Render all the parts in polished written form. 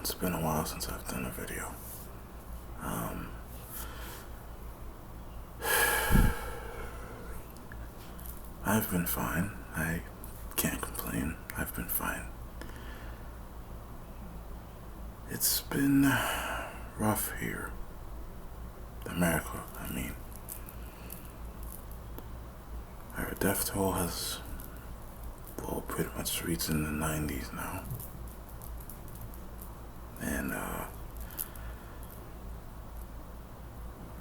It's been a while since I've done a video. I've been fine. I can't complain. I've been fine. It's been rough here. America, I mean. Our death toll has, pretty much reached in the 90s now. And,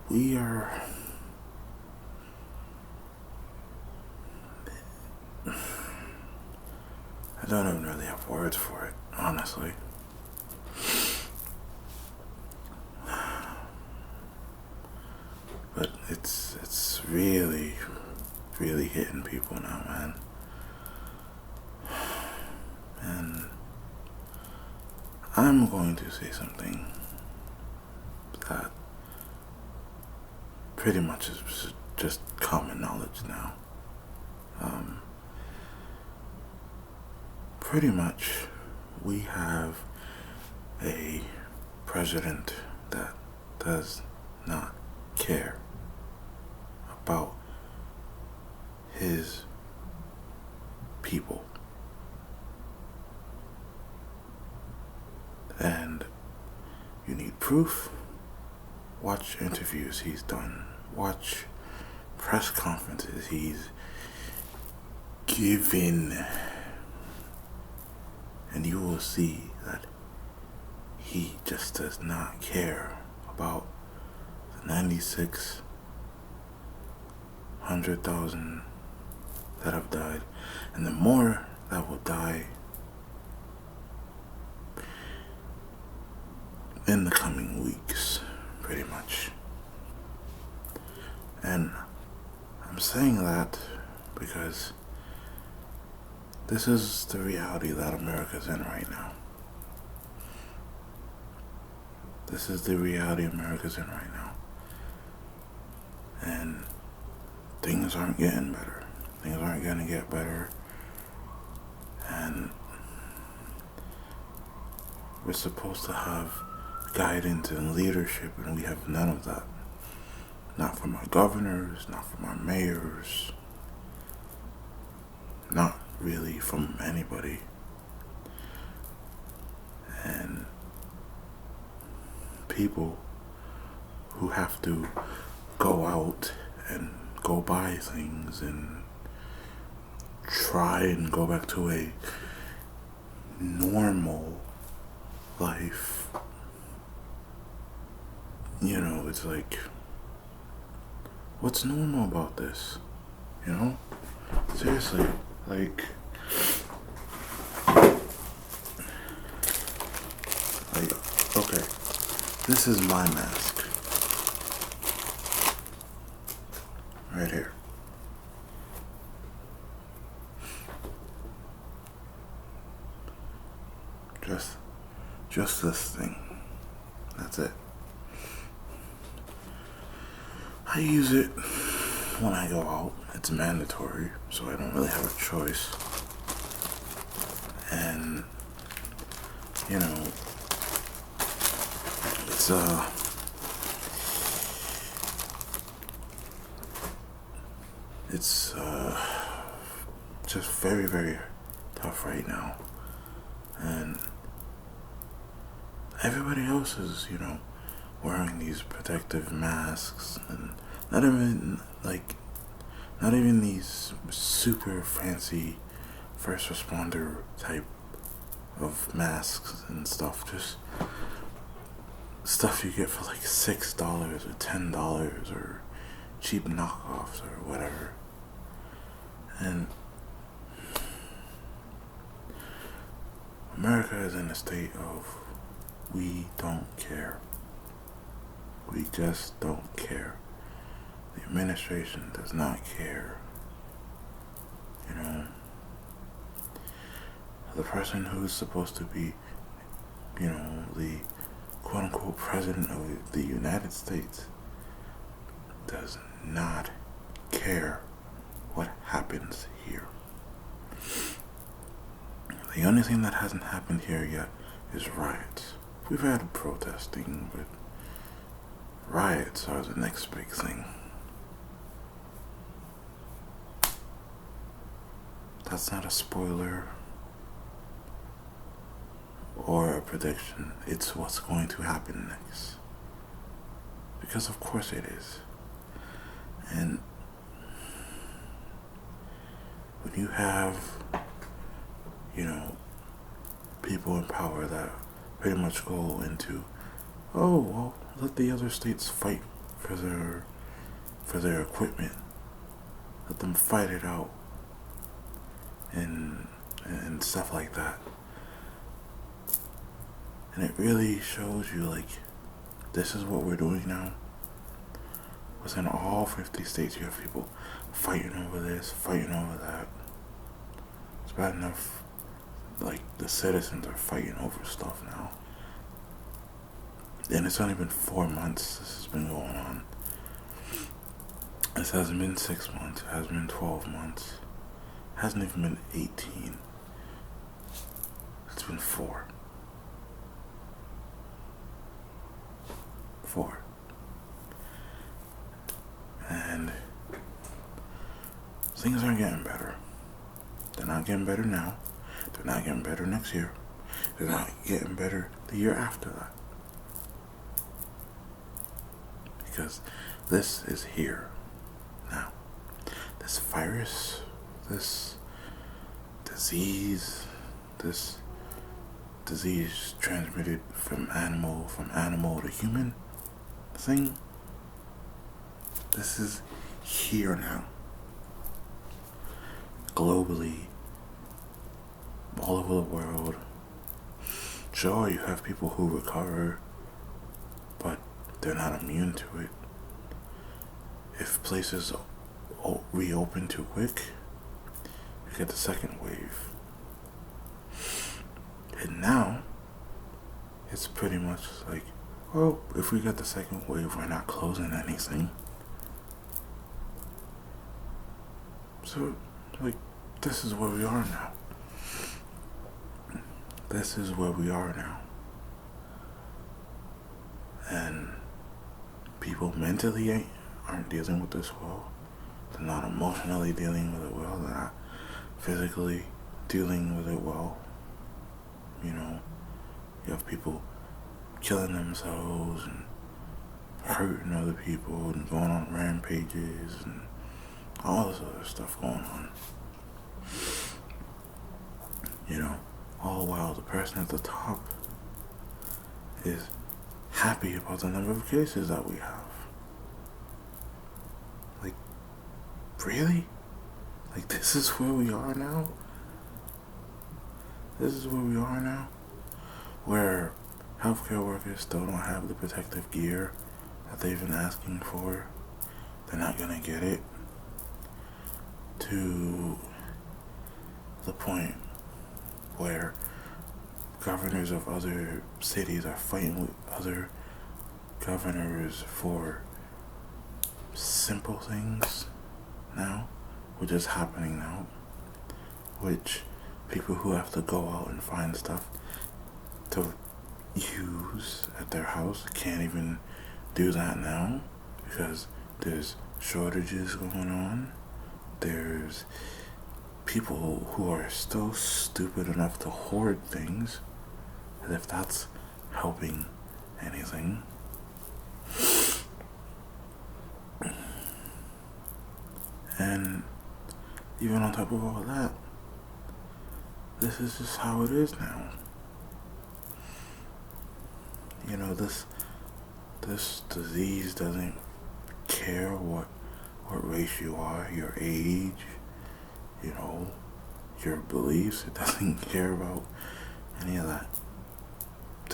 we are... I don't even really have words for it, honestly. But it's really hitting people now, man. And I'm going to say something that pretty much is just common knowledge now. Pretty much we have a president that does not care about his people. And you need proof. Watch interviews he's done. Watch press conferences he's given. And you will see that he just does not care about the 96,100,000 that have died, and the more that will die in the coming weeks, pretty much. And I'm saying that because this is the reality that America's in right now. This is the reality America's in right now. And things aren't getting better. Things aren't going to get better. And we're supposed to have guidance and leadership, and we have none of that. Not from our governors, not from our mayors, not really from anybody. And people who have to go out and go buy things and try and go back to a normal life, you know, it's like, what's normal about this? You know? Seriously. Like, okay, this is my mask. Right here. Just this thing. That's it. I use it when I go out. It's mandatory, so I don't really have a choice. And, you know, it's just very tough right now. And everybody else is, you know, wearing these protective masks, and not even these super fancy first responder type of masks and stuff, just stuff you get for like $6 or $10 or cheap knockoffs or whatever. And America is in a state of, we don't care. We just don't care. The administration does not care. You know, the person who's supposed to be, you know, the quote-unquote president of the United States does not care what happens here. The only thing that hasn't happened here yet is riots. we've had protesting, but riots are the next big thing. That's not a spoiler or a prediction. It's what's going to happen next. Because of course it is. And when you have, people in power that pretty much go into, oh well, let the other states fight for their equipment. Let them fight it out and stuff like that. And it really shows you, like, this is what we're doing now. Within all 50 states, you have people fighting over this, fighting over that. It's bad enough, like, the citizens are fighting over stuff now. And it's only been 4 months this has been going on. This hasn't been 6 months, it hasn't been 12 months. It hasn't even been 18. It's been 4. 4. And things aren't getting better. They're not getting better now. They're not getting better next year. They're not getting better the year after that. Because this is here now. This virus, this disease transmitted from animal to human thing, this is here now. Globally, all over the world. Sure, you have people who recover, but they're not immune to it. If places reopen too quick, you get the second wave. And now, it's pretty much like, well, if we get the second wave, we're not closing anything. So, like, this is where we are now. This is where we are now. And people mentally aren't dealing with this well. They're not emotionally dealing with it well. They're not physically dealing with it well. You have people killing themselves and hurting other people and going on rampages and all this other stuff going on. All while the person at the top is happy about the number of cases that we have. Like, really? Like, this is where we are now? This is where we are now? Where healthcare workers still don't have the protective gear that they've been asking for. They're not gonna get it. To the point where governors of other cities are fighting with other governors for simple things now, which is happening now, which people who have to go out and find stuff to use at their house can't even do that now because there's shortages going on. There's people who are still stupid enough to hoard things, as if that's helping anything. And even on top of all that, this is just how it is now. This disease doesn't care what race you are, your age, your beliefs. It doesn't care about any of that.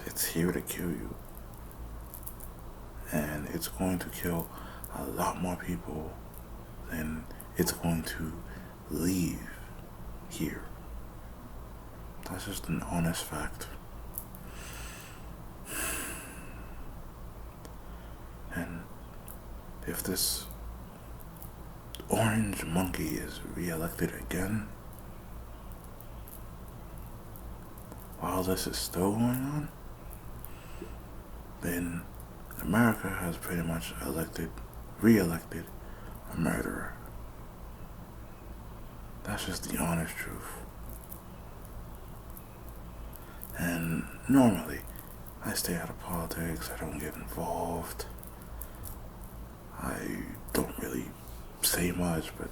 It's here to kill you. And it's going to kill a lot more people than it's going to leave here. That's just an honest fact. And if this orange monkey is re-elected again, while this is still going on, then America has pretty much re-elected a murderer. That's just the honest truth. And normally, I stay out of politics, I don't get involved, I don't really say much, but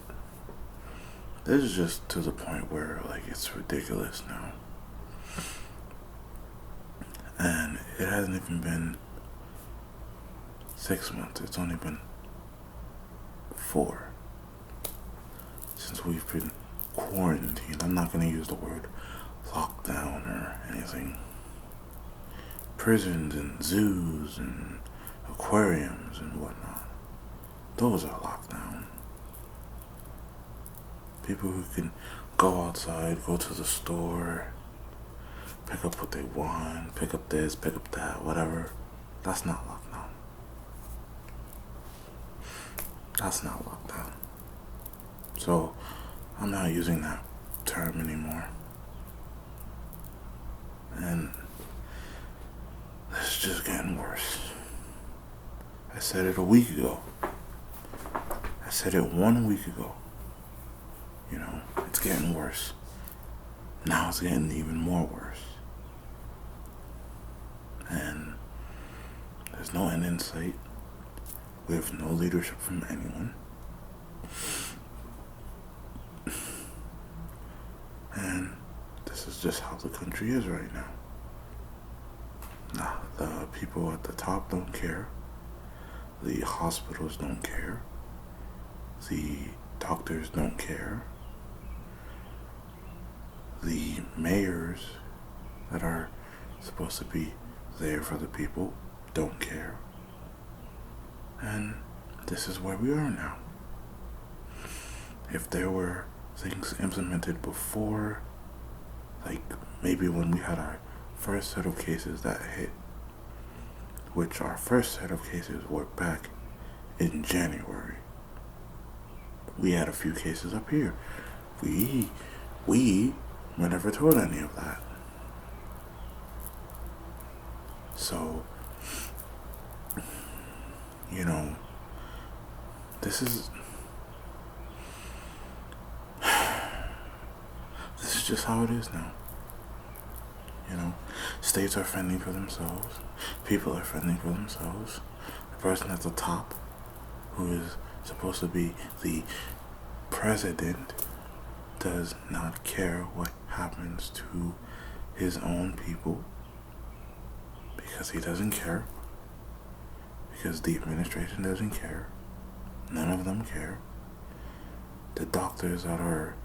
this is just to the point where, like, it's ridiculous now. And it hasn't even been 6 months, it's only been 4 since we've been quarantined. I'm not going to use the word lockdown or anything. Prisons and zoos and aquariums and whatnot, those are locked down. People who can go outside, go to the store, pick up what they want, pick up this, pick up that, whatever, that's not lockdown. That's not lockdown. So I'm not using that term anymore. And it's just getting worse. I said it a week ago. I said it 1 week ago. You know, it's getting worse. Now it's getting even more worse. And there's no end in sight. We have no leadership from anyone. And this is just how the country is right now. Nah, the people at the top don't care. The hospitals don't care. The doctors don't care. The mayors that are supposed to be there for the people don't care. And this is where we are now. If there were things implemented before, like maybe when we had our first set of cases that hit, which our first set of cases were back in January. We had a few cases up here. We were never told any of that. So, you know, this is just how it is now. You know, states are fending for themselves. People are fending for themselves. The person at the top, who is supposed to be the president, does not care what happens to his own people, because he doesn't care. Because the administration doesn't care. None of them care. The doctors that are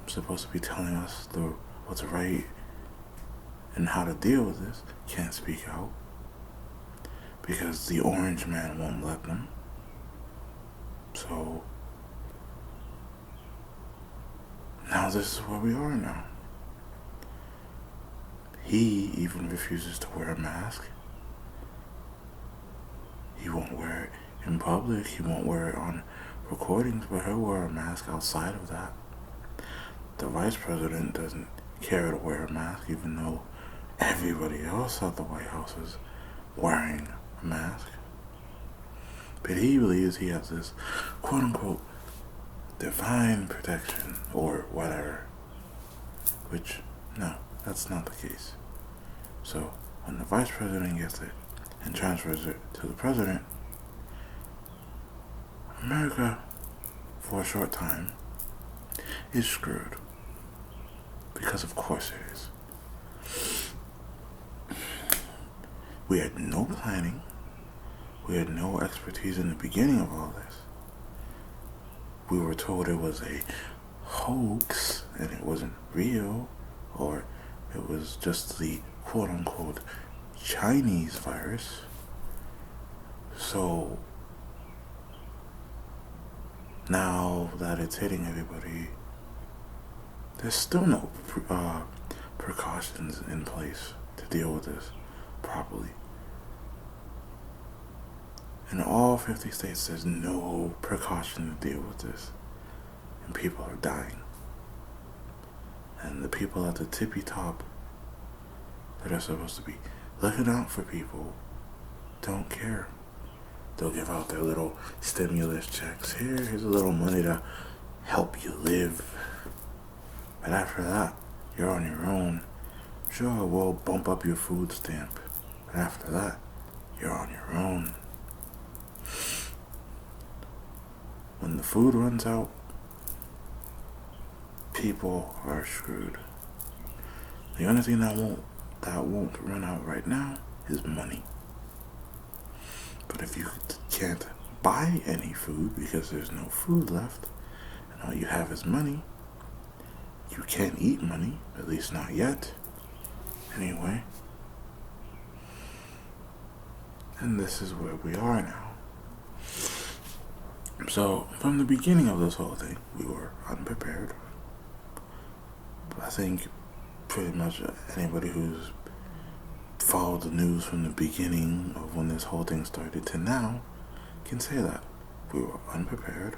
supposed to be telling us what's right and how to deal with this can't speak out because the orange man won't let them. So now this is where we are now. He even refuses to wear a mask. He won't wear it in public. He won't wear it on recordings, but he'll wear a mask outside of that. The vice president doesn't care to wear a mask, even though everybody else at the White House is wearing a mask. But he believes he has this quote-unquote divine protection or whatever. Which, no, that's not the case. So, when the vice president gets it and transfers it to the president, America, for a short time, is screwed. Because of course it is. We had no planning. We had no expertise in the beginning of all this. We were told it was a hoax and it wasn't real, or it was just the quote-unquote Chinese virus. So now that it's hitting everybody, there's still no precautions in place to deal with this properly. In all 50 states, there's no precaution to deal with this. And people are dying. And the people at the tippy top that are supposed to be looking out for people don't care. They'll give out their little stimulus checks. Here's a little money to help you live. But after that, you're on your own. Sure, we'll bump up your food stamp. But after that, you're on your own. When the food runs out, people are screwed. The only thing that won't run out right now is money. But if you can't buy any food because there's no food left, and all you have is money, you can't eat money, at least not yet. Anyway. And this is where we are now. So, from the beginning of this whole thing, we were unprepared. I think pretty much anybody who's followed the news from the beginning of when this whole thing started to now can say that. We were unprepared.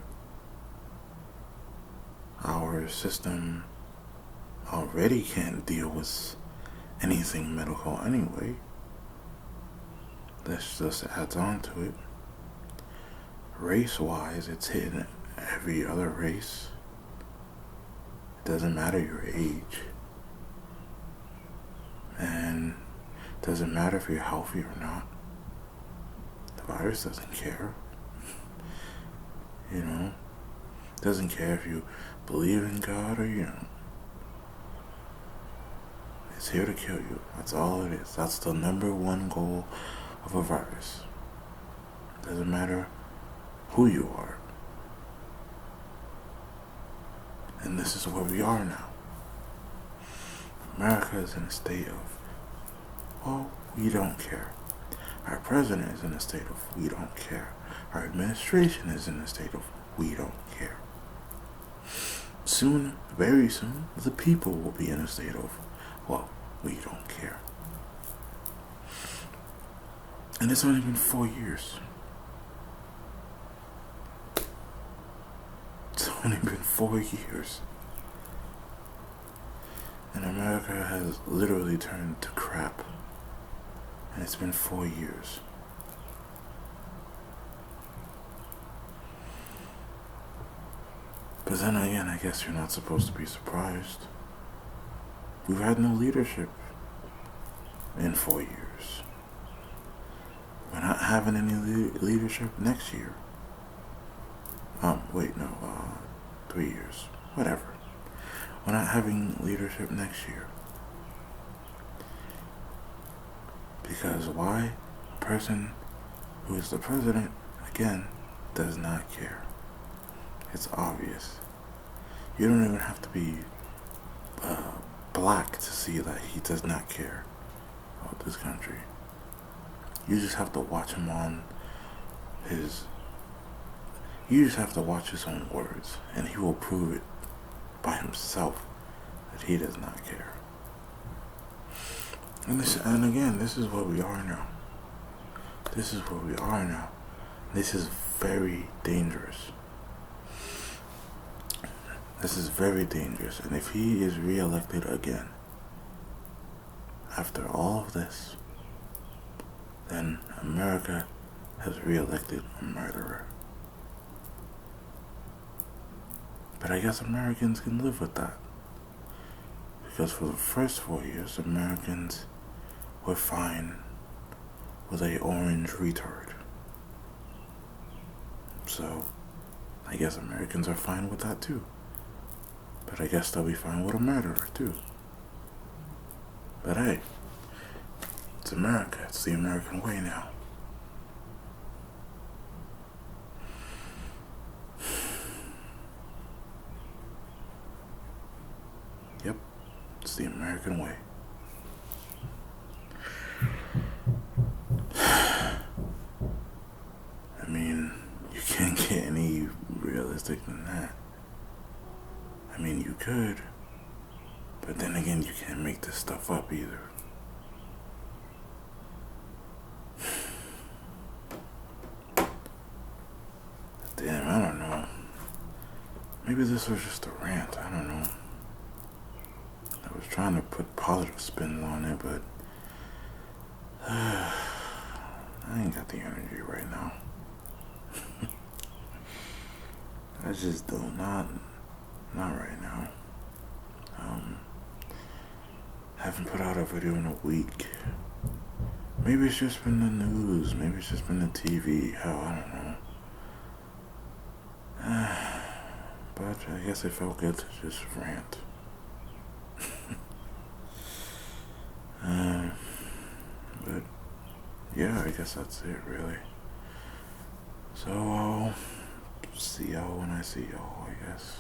Our system already can't deal with anything medical anyway. This just adds on to it. Race-wise, it's hitting every other race. It doesn't matter your age. And it doesn't matter if you're healthy or not. The virus doesn't care. You know? It doesn't care if you believe in God or you don't. It's here to kill you. That's all it is. That's the number one goal of a virus. It doesn't matter who you are. And this is where we are now. America is in a state of, well, we don't care. Our president is in a state of, we don't care. Our administration is in a state of, we don't care. Soon, very soon, the people will be in a state of, well, we don't care. And it's only been 4 years. It's only been 4 years. And America has literally turned to crap. And it's been 4 years. But then again, I guess you're not supposed to be surprised. We've had no leadership in 4 years. We're not having any leadership next year. 3 years. Whatever. We're not having leadership next year. Because why? A person who is the president, again, does not care. It's obvious. You don't even have to be black to see that he does not care about this country. You just have to watch him on his... You just have to watch his own words, and he will prove it by himself that he does not care. And again, this is where we are now. This is where we are now. This is very dangerous. This is very dangerous. And if he is reelected again, after all of this, then America has reelected a murderer. But I guess Americans can live with that. Because for the first 4 years, Americans were fine with a orange retard. So, I guess Americans are fine with that too. But I guess they'll be fine with a murderer too. But hey, it's America. It's the American way now. Yep, it's the American way. I mean, you can't get any realistic than that. I mean, you could, but then again, you can't make this stuff up either. Damn, I don't know. Maybe this was just a rant, I don't know. I was trying to put positive spins on it, but I ain't got got the energy right now. I just do not right now. Haven't put out a video in a week. Maybe it's just been the news. Maybe it's just been the TV. Hell, I don't know. But I guess it felt good to just rant. But yeah, I guess that's it really. So I'll see y'all when I see y'all, I guess.